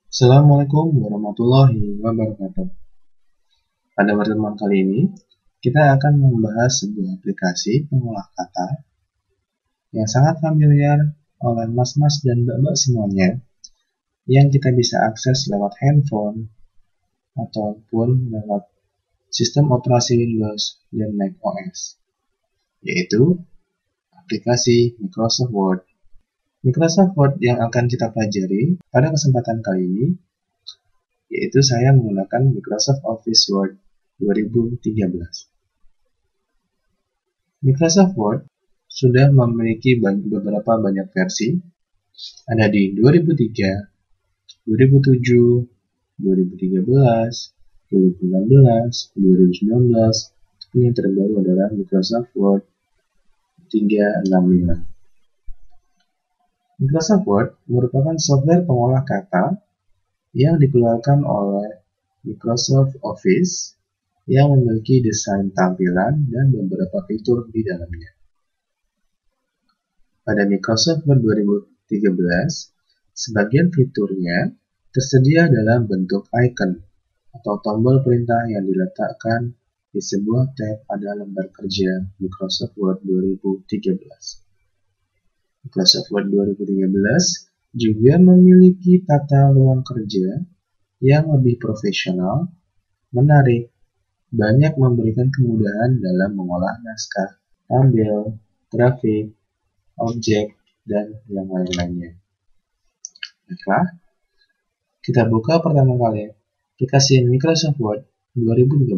Assalamualaikum warahmatullahi wabarakatuh. Pada pertemuan kali ini, kita akan membahas sebuah aplikasi pengolah kata yang sangat familiar oleh mas-mas dan mbak-mbak semuanya, yang kita bisa akses lewat handphone ataupun lewat sistem operasi Windows dan Mac OS, yaitu aplikasi Microsoft Word. Microsoft Word yang akan kita pelajari pada kesempatan kali ini yaitu saya menggunakan Microsoft Office Word 2013. Microsoft Word sudah memiliki beberapa banyak versi, ada di 2003, 2007, 2013, 2016, 2019, dan yang terbaru adalah Microsoft Word 365. Microsoft Word merupakan software pengolah kata yang dikeluarkan oleh Microsoft Office yang memiliki desain tampilan dan beberapa fitur di dalamnya. Pada Microsoft Word 2013, sebagian fiturnya tersedia dalam bentuk icon atau tombol perintah yang diletakkan di sebuah tab pada lembar kerja Microsoft Word 2013. Microsoft Word 2013 juga memiliki tata ruang kerja yang lebih profesional, menarik, banyak memberikan kemudahan dalam mengolah naskah, tampil, grafik, objek, dan yang lain-lainnya. Baiklah, kita buka pertama kali aplikasi Microsoft Word 2013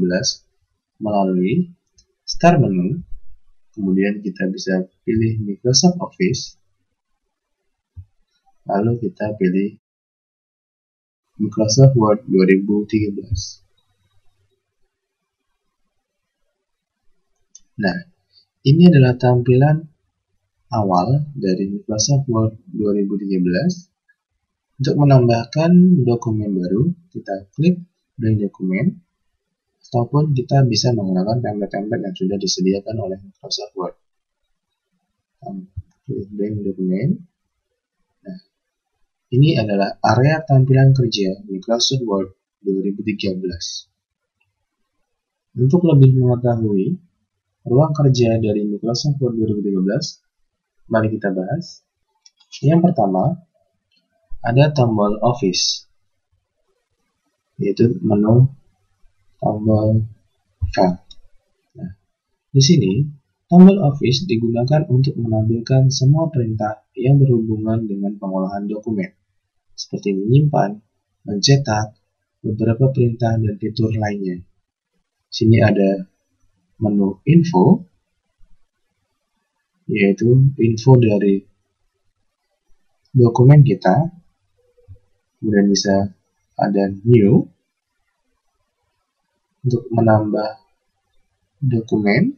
melalui Start menu, kemudian kita bisa pilih Microsoft Office, lalu kita pilih Microsoft Word 2013. Nah, ini adalah tampilan awal dari Microsoft Word 2013. Untuk menambahkan dokumen baru, kita klik blank dokumen, ataupun kita bisa menggunakan template-template yang sudah disediakan oleh Microsoft Word. Klik blank dokumen. Nah, ini adalah area tampilan kerja Microsoft Word 2013. Untuk lebih mengetahui ruang kerja dari Microsoft Word 2013, mari kita bahas. Yang pertama, ada tombol Office, yaitu menu tombol File. Nah, di sini, tombol Office digunakan untuk menampilkan semua perintah yang berhubungan dengan pengolahan dokumen, seperti menyimpan, mencetak, beberapa perintah, dan fitur lainnya. Sini ada menu Info, yaitu info dari dokumen kita. Kemudian bisa ada New untuk menambah dokumen.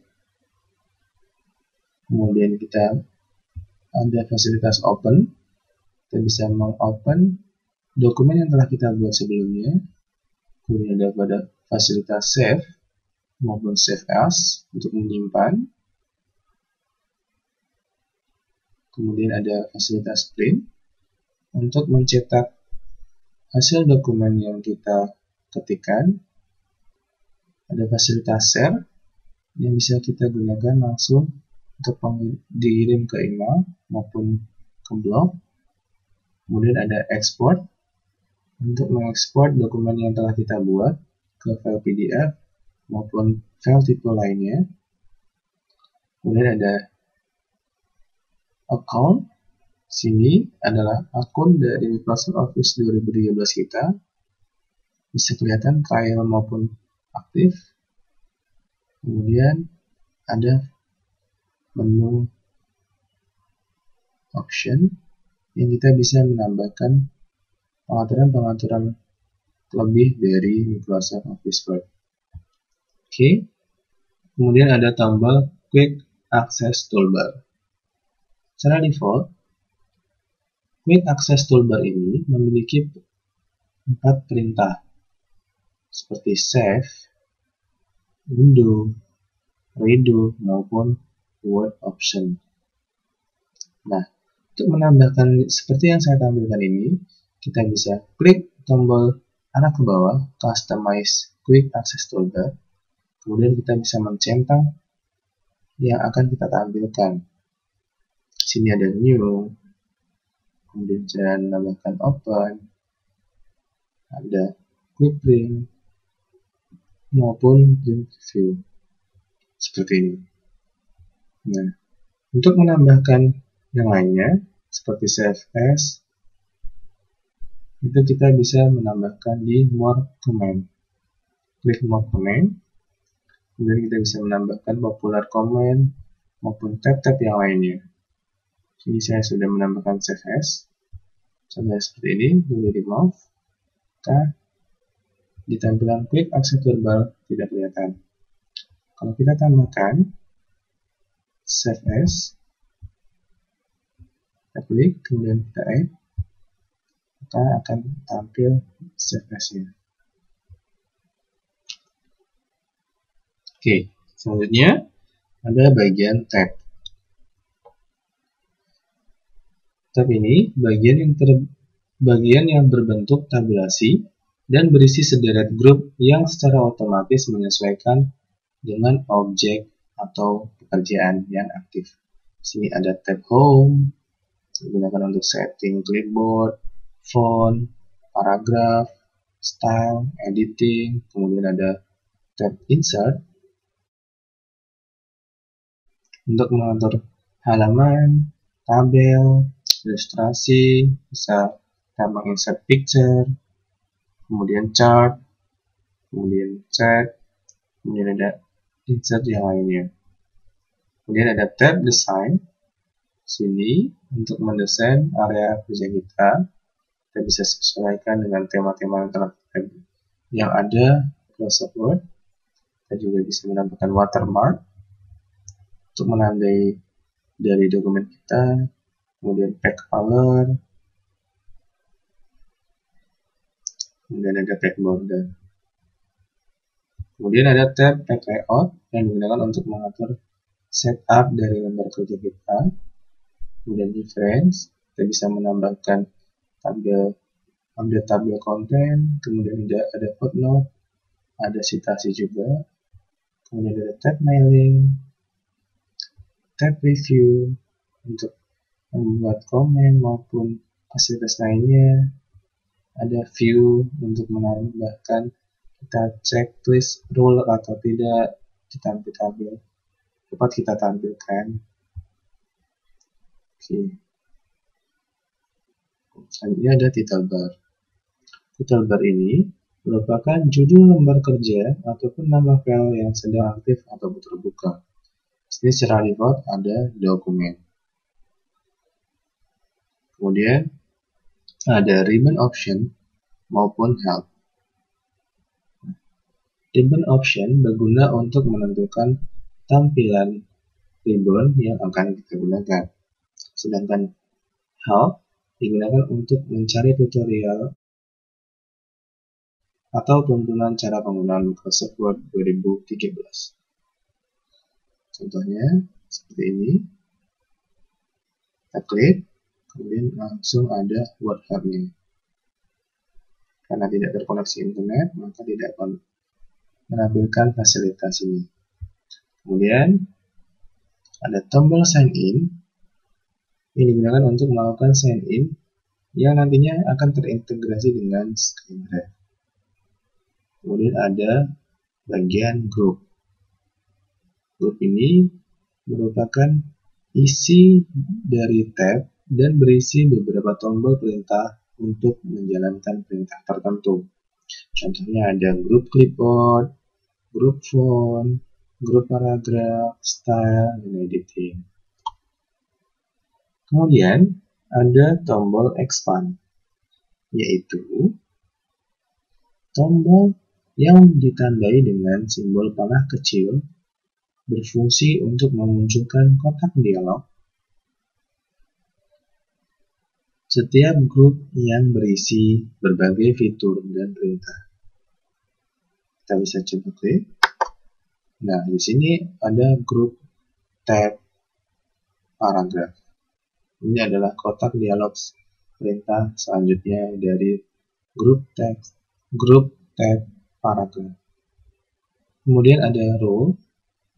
Kemudian kita ada fasilitas Open, kita bisa mengopen dokumen yang telah kita buat sebelumnya. Kemudian ada pada fasilitas Save maupun Save As untuk menyimpan. Kemudian ada fasilitas Print untuk mencetak hasil dokumen yang kita ketikkan. Ada fasilitas Share yang bisa kita gunakan langsung untuk dikirim ke email maupun ke blog. Kemudian ada Export untuk mengekspor dokumen yang telah kita buat ke file PDF maupun file tipe lainnya. Kemudian ada Account. Sini adalah akun dari Microsoft Office 2013 kita. Bisa kelihatan trial maupun aktif. Kemudian ada menu option yang kita bisa menambahkan pengaturan-pengaturan lebih dari Microsoft Office Word. Oke. Kemudian ada tombol Quick Access Toolbar. Secara default, Quick Access Toolbar ini memiliki 4 perintah seperti Save, Undo, Redo, maupun Word Option. Nah, untuk menambahkan seperti yang saya tampilkan ini, kita bisa klik tombol arah ke bawah, Customize Quick Access Toolbar. Kemudian kita bisa mencentang yang akan kita tampilkan. Sini ada New, kemudian saya menambahkan Open, ada Quick Print, maupun Print View. Seperti ini. Nah, untuk menambahkan yang lainnya, seperti Save As, itu kita bisa menambahkan di More Command. Klik More Command, kemudian kita bisa menambahkan popular command maupun tab-tab yang lainnya. Sini saya sudah menambahkan Save As. Contohnya seperti ini, boleh di move, maka di tampilan Quick Access Toolbar tidak kelihatan. Kalau kita tambahkan Save As, kita klik, kemudian kita add, maka akan tampil Save As-nya. Oke, selanjutnya ada bagian tab. Tab ini bagian yang berbentuk tabulasi dan berisi sederet grup yang secara otomatis menyesuaikan dengan objek atau pekerjaan yang aktif. Sini ada tab Home, digunakan untuk setting clipboard, font, paragraf, style, editing, kemudian ada tab Insert untuk mengatur halaman, tabel, ilustrasi, bisa kita menginsert picture, kemudian chart, kemudian chat, kemudian ada insert yang lainnya. Kemudian ada tab Design. Sini untuk mendesain area kerja kita bisa sesuaikan dengan tema-tema yang ada tersebut. Kita juga bisa menambahkan watermark untuk menandai dari dokumen kita, kemudian pack color, kemudian ada pack border. Kemudian ada tab pack layout yang digunakan untuk mengatur setup dari lembar kerja kita. Kemudian difference, kita bisa menambahkan update tabel konten, kemudian ada footnote, ada citasi juga, kemudian ada tab mailing, tab review untuk membuat komen maupun fasilitas lainnya, ada view untuk menambahkan kita checklist rule atau tidak di tabel dapat kita tampilkan. Oke. Selanjutnya ada title bar. Title bar ini merupakan judul lembar kerja ataupun nama file yang sedang aktif atau terbuka. Ini secara default ada dokumen. Kemudian ada ribbon option maupun help. Ribbon option berguna untuk menentukan tampilan ribbon yang akan kita gunakan. Sedangkan help digunakan untuk mencari tutorial atau tuntunan cara penggunaan Microsoft Word 2013. Contohnya seperti ini. Kita klik, kemudian langsung ada Word Help-nya. Karena tidak terkoneksi internet, maka tidak akan menampilkan fasilitas ini. Kemudian ada tombol sign in. Ini digunakan untuk melakukan sign in yang nantinya akan terintegrasi dengan SkyDrive. Kemudian ada bagian grup. Grup ini merupakan isi dari tab dan berisi beberapa tombol perintah untuk menjalankan perintah tertentu. Contohnya ada grup clipboard, grup font, grup paragraf, style, dan editing. Kemudian ada tombol expand, yaitu tombol yang ditandai dengan simbol panah kecil berfungsi untuk memunculkan kotak dialog setiap grup yang berisi berbagai fitur dan perintah. Kita bisa coba klik. Nah, di sini ada grup tab paragraf. Ini adalah kotak dialog perintah selanjutnya dari group text, group tab paragraph. Kemudian ada row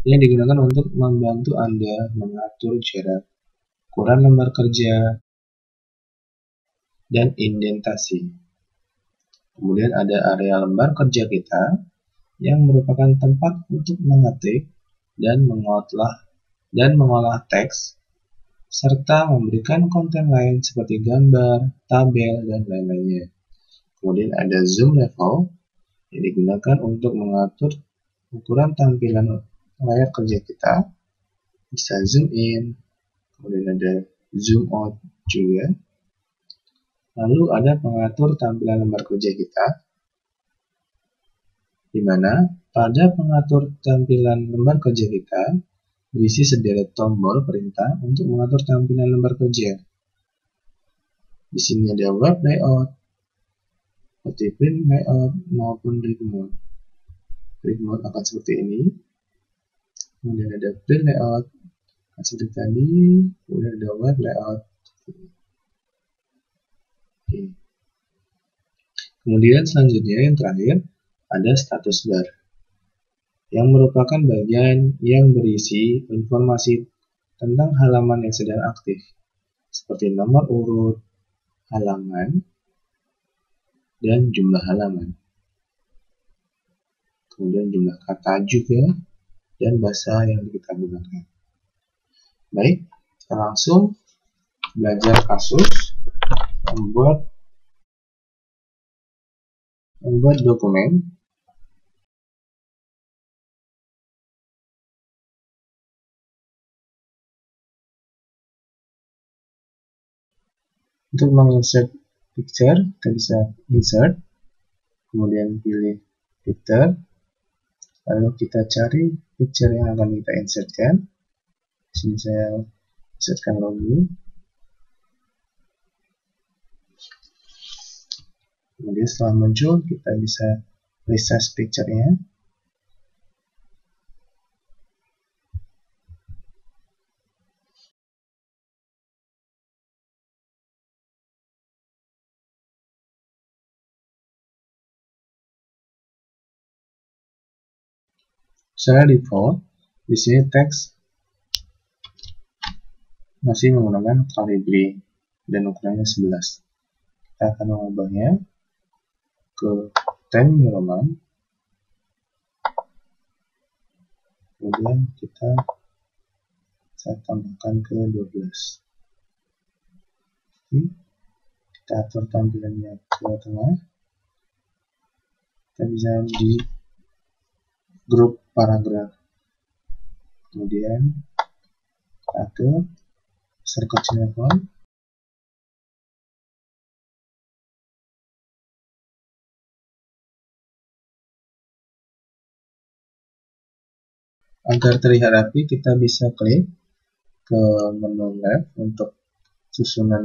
yang digunakan untuk membantu Anda mengatur jarak, ukuran lembar kerja, dan indentasi. Kemudian ada area lembar kerja kita yang merupakan tempat untuk mengetik dan mengolah teks serta memberikan konten lain seperti gambar, tabel, dan lain-lainnya. Kemudian ada zoom level yang digunakan untuk mengatur ukuran tampilan layar kerja kita, bisa zoom in, kemudian ada zoom out juga. Lalu ada pengatur tampilan lembar kerja kita, di mana pada pengatur tampilan lembar kerja kita berisi sederet tombol perintah untuk mengatur tampilan lembar kerja. Di sini ada web layout, seperti print layout maupun read mode. Read mode akan seperti ini. Kemudian ada print layout akan seperti tadi. Kemudian ada web layout. Oke. Kemudian selanjutnya yang terakhir ada status bar yang merupakan bagian yang berisi informasi tentang halaman yang sedang aktif seperti nomor urut, halaman, dan jumlah halaman. Kemudian jumlah kata juga dan bahasa yang kita gunakan. Baik, kita langsung belajar kasus membuat dokumen. Untuk menginsert picture, kita bisa insert, kemudian pilih picture, lalu kita cari picture yang akan kita insertkan. Di sini saya insertkan logo. Kemudian setelah muncul, kita bisa resize picture-nya. Secara default, di sini teks masih menggunakan Calibri dan ukurannya 11. Kita akan mengubahnya ke Times New Roman. Kemudian saya tambahkan ke 12. Oke. Kita atur tampilannya ke tengah. Kita bisa di grup paragraf. Kemudian kita atur besar kecilnya font. Agar terlihat rapi, kita bisa klik ke menu left untuk susunan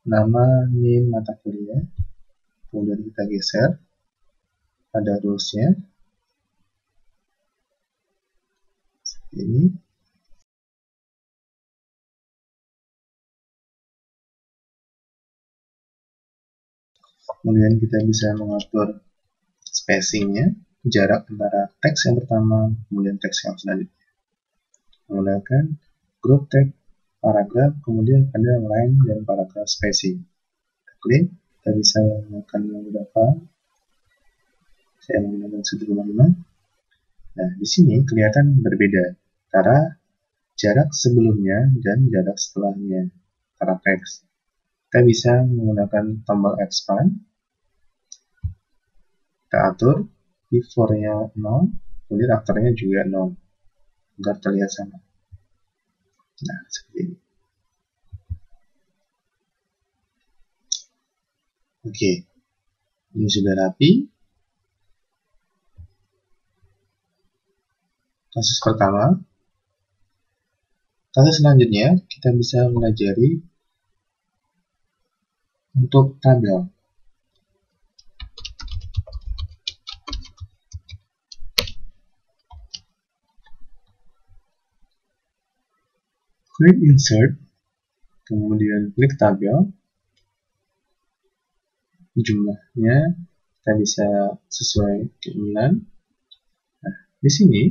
nama, NIM, mata kuliah. Kemudian kita geser pada rules-nya. Seperti ini. Kemudian kita bisa mengatur spacing-nya, jarak antara teks yang pertama, kemudian teks yang selanjutnya. Menggunakan group tag paragraf, kemudian ada line dan paragraf spacing. Kita klik, kita bisa menggunakan beberapa. Saya menggunakan 1,5. Nah, di sini kelihatan berbeda antara jarak sebelumnya dan jarak setelahnya antara teks. Kita bisa menggunakan tombol expand. Kita atur before-nya 0, kemudian after-nya juga 0 agar terlihat sama. Nah, seperti ini. Oke, ini sudah rapi. Kasus pertama. Kasus selanjutnya, kita bisa pelajari untuk tabel. Klik insert, kemudian klik tabel. jumlahnya kita bisa sesuai keinginan. Nah, di sini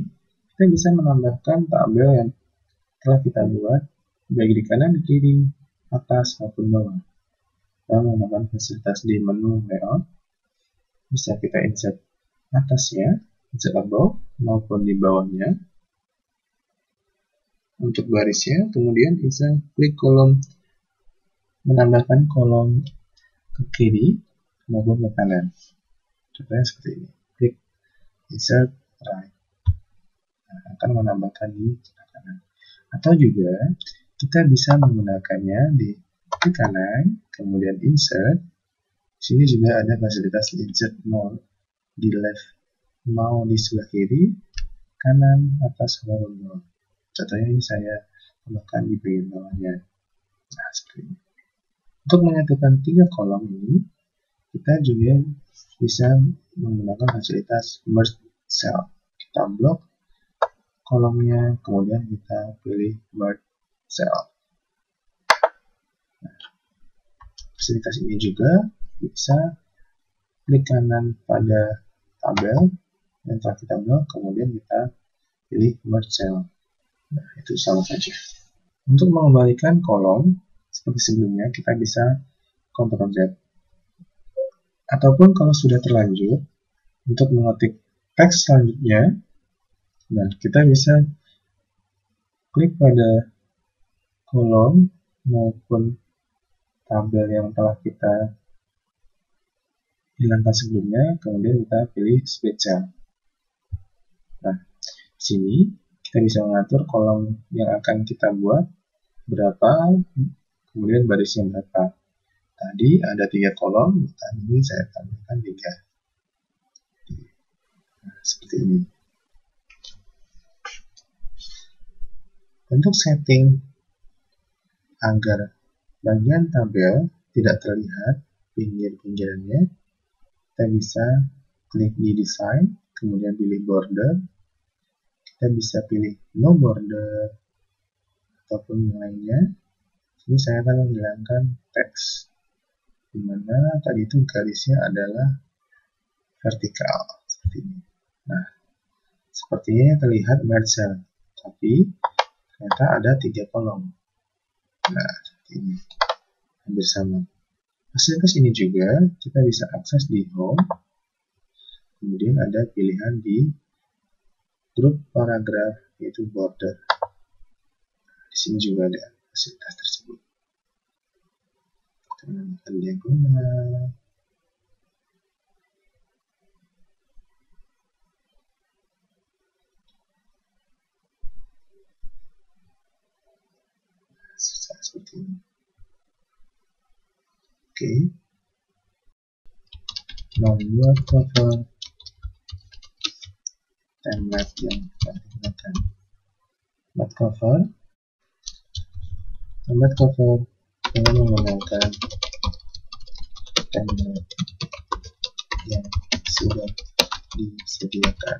kita bisa menambahkan tabel yang telah kita buat baik di kanan, di kiri, atas maupun bawah. Kita menggunakan fasilitas di menu layout, bisa kita insert atasnya, insert above, maupun di bawahnya. Untuk barisnya, kemudian bisa klik kolom, menambahkan kolom ke kiri maupun ke kanan. Contohnya seperti ini, klik insert right, akan menambahkan di kanan. Atau juga kita bisa menggunakannya di kanan, kemudian insert. Sini juga ada fasilitas insert more di left, mau di sebelah kiri, kanan, atas, maupun bawah. Contohnya ini saya tambahkan di bagian bawahnya. Nah, seperti ini. Untuk menyatukan 3 kolom ini, kita juga bisa menggunakan fasilitas merge cell. Kita blok kolomnya, kemudian kita pilih merge cell. Nah, fasilitas ini juga bisa klik kanan pada tabel yang telah kita blok, kemudian kita pilih merge cell. Nah, itu sama saja. Untuk mengembalikan kolom seperti sebelumnya, kita bisa Ctrl Z. Ataupun kalau sudah terlanjur untuk mengetik teks selanjutnya, nah kita bisa klik pada kolom maupun tabel yang telah kita hilangkan sebelumnya, kemudian kita pilih split cell. Nah, di sini kita bisa mengatur kolom yang akan kita buat berapa, kemudian barisnya berapa. Tadi ada 3 kolom, dan ini saya tambahkan 3. Nah, seperti ini. Untuk setting agar bagian tabel tidak terlihat pinggir-pinggirannya, kita bisa klik di design, kemudian pilih border. Kita bisa pilih no border ataupun yang lainnya. Ini saya akan menghilangkan teks, dimana tadi itu garisnya adalah vertikal seperti ini. Nah, sepertinya terlihat merge cell, tapi ternyata ada 3 kolom. Nah, seperti ini, hampir sama. Fasilitas ini juga kita bisa akses di home, kemudian ada pilihan di grup paragraf, yaitu border. Di sini juga ada fasilitas tersebut. Kita menambahkan diagonal. Seperti ini. Oke. Membuat cover template yang kita gunakan. Template cover dengan menggunakan template yang sudah disediakan.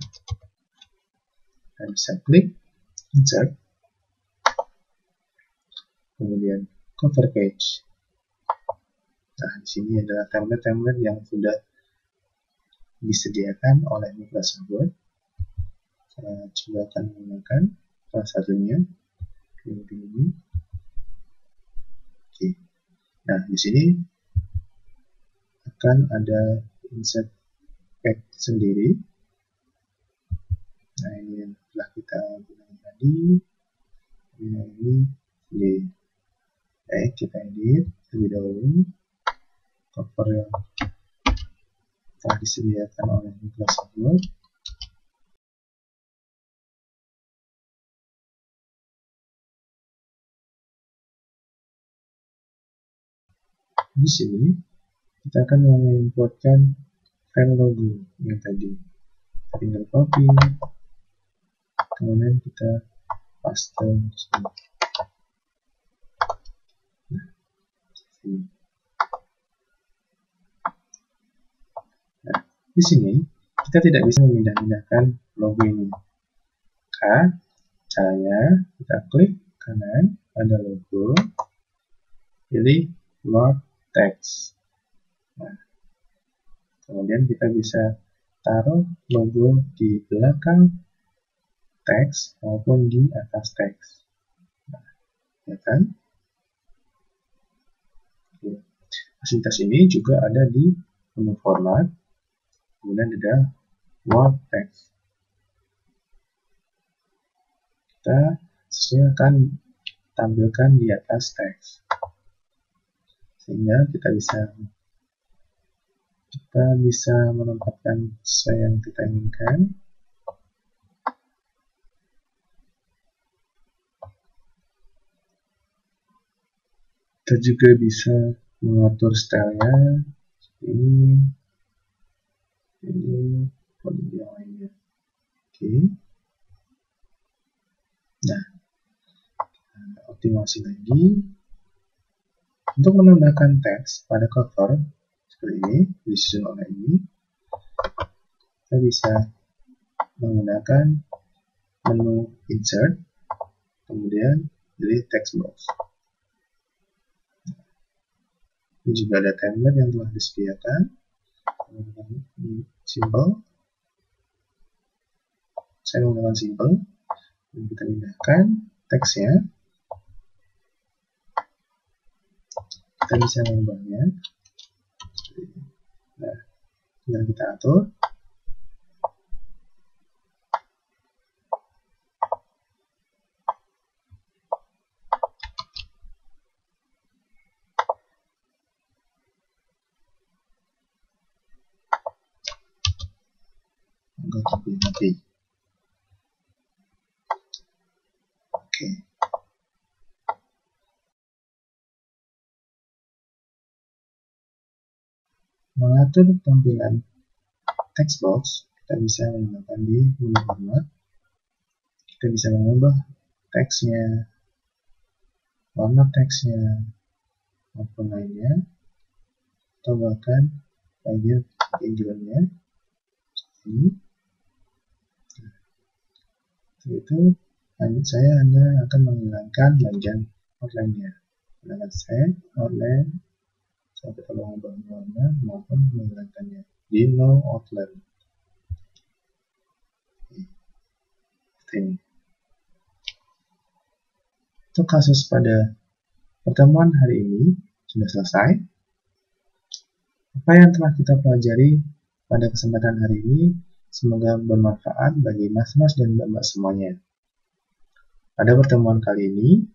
Kita bisa klik insert, kemudian cover page. Nah, di sini adalah template-template yang sudah disediakan oleh Microsoft Word. Saya coba akan menggunakan salah satunya, ini. Oke. Nah, di sini akan ada insert page sendiri. Nah, ini yang telah kita gunakan tadi. Nah, ini di kita edit terlebih dahulu cover yang telah disediakan oleh Microsoft Word. Di sini kita akan mengimpортkan file logo yang tadi. Tinggal copy, kemudian kita paste di sini. Nah, di sini kita tidak bisa memindah-mindahkan logo ini. Maka caranya kita klik kanan pada logo, pilih Word Text. Nah, Kemudian kita bisa taruh logo di belakang teks maupun di atas teks. Nah, ya kan? Fasilitas ini juga ada di menu format, kemudian ada word text. Kita sesuai akan tampilkan di atas teks, sehingga kita bisa menempatkan sesuai yang kita inginkan. Kita juga bisa mengatur stylenya seperti ini dan yang lainnya. Oke. Nah, optimasi lagi untuk menambahkan teks pada cover seperti ini di susun online ini. Kita bisa menggunakan menu insert, kemudian pilih text box. Ini juga ada template yang telah disediakan. Simple. Saya menggunakan simple. Dan kita pindahkan teksnya. Kita bisa mengubahnya. Nah, tinggal kita atur. Oke. Mengatur tampilan text box, kita bisa menggunakan di menu format. Kita bisa mengubah teksnya, warna teksnya, maupun lainnya, atau bahkan bagian backgroundnya. Ini. Itu saya hanya akan menghilangkan bagian outline-nya. Dengan saya outline, saya bisa mengubah warna maupun menghilangkannya di no outline. Ini. Untuk kasus pada pertemuan hari ini sudah selesai. Apa yang telah kita pelajari pada kesempatan hari ini semoga bermanfaat bagi mas-mas dan mbak-mbak semuanya. Pada pertemuan kali ini,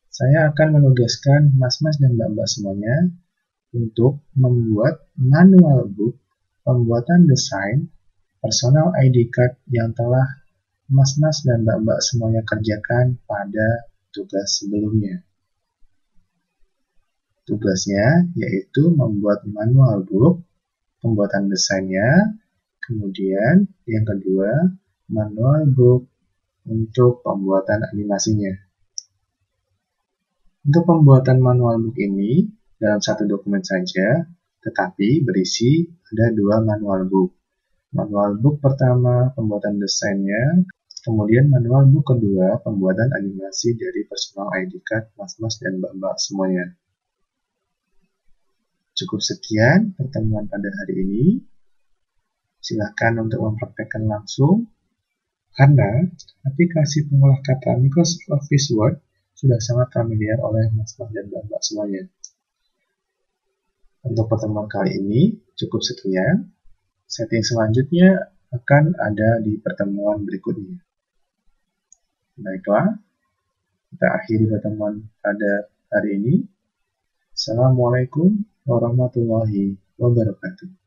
saya akan menugaskan mas-mas dan mbak-mbak semuanya untuk membuat manual book pembuatan desain personal ID card yang telah mas-mas dan mbak-mbak semuanya kerjakan pada tugas sebelumnya. Tugasnya yaitu membuat manual book, pembuatan desainnya, kemudian yang kedua, manual book untuk pembuatan animasinya. Untuk pembuatan manual book ini dalam satu dokumen saja, tetapi berisi ada dua manual book. Manual book pertama pembuatan desainnya, kemudian manual book kedua pembuatan animasi dari personal ID card mas-mas dan mbak-mbak semuanya. Cukup sekian pertemuan pada hari ini. Silakan untuk mempraktekkan langsung, karena aplikasi pengolah kata Microsoft Office Word sudah sangat familiar oleh mas-mas dan mbak-mbak semuanya. Untuk pertemuan kali ini cukup sekian. Setting selanjutnya akan ada di pertemuan berikutnya. Baiklah, kita akhiri pertemuan pada hari ini. Assalamualaikum warahmatullahi wabarakatuh.